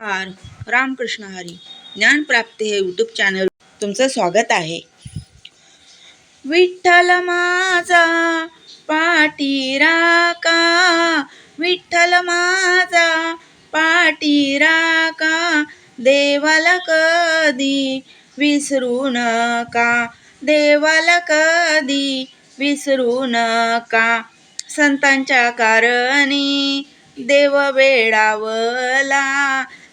रामकृष्ण हरी ज्ञानप्राप्ती हे YouTube channel तुमचं स्वागत आहे. विठ्ठल माझा पाठी राका, विठ्ठल माझा पाठी राका, देवाला कधी विसरू नका, देवाला कधी विसरू नका. संतांच्या कारणी देव वेडावला,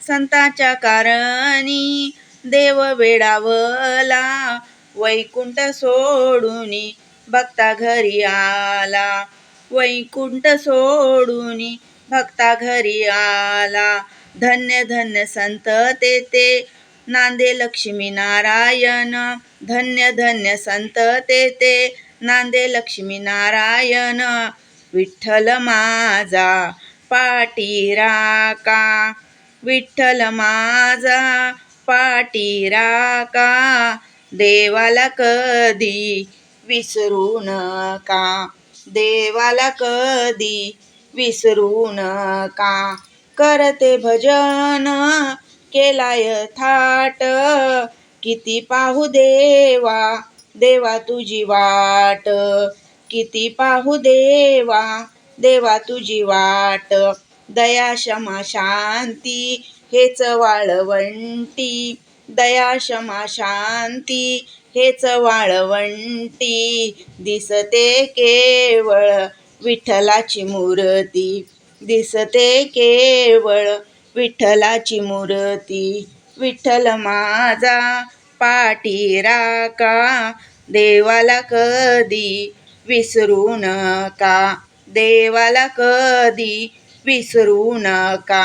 संतांच्या कारणी देव वेडावला, वैकुंठ सोडून भक्ता घरी आला, वैकुंठ सोडून भक्ता घरी आला. धन्य धन्य संत तेथे नांदे लक्ष्मी नारायण, धन्य धन्य संत तेथे नांदे लक्ष्मी नारायण. विठ्ठल माझा पाठी राका, विठ्ठल माझा पाठी राका, देवाला कधी विसरू नका, देवाला कधी विसरू नका. करते भजन केलाय थाट, किती पाहू देवा देवा तुझी वाट, किती पाहू देवा देवा तुझी वाट. दया क्षमा शांती हेच वाळवंटी, दया क्षमा शांती हेच वाळवंटी. दिसते केवळ विठ्ठलाची मूर्ती, दिसते केवळ विठ्ठलाची मूर्ती. विठ्ठल माझा पाठी राका, देवाला कधी विसरू नका, देवाला कधी विसरू नका.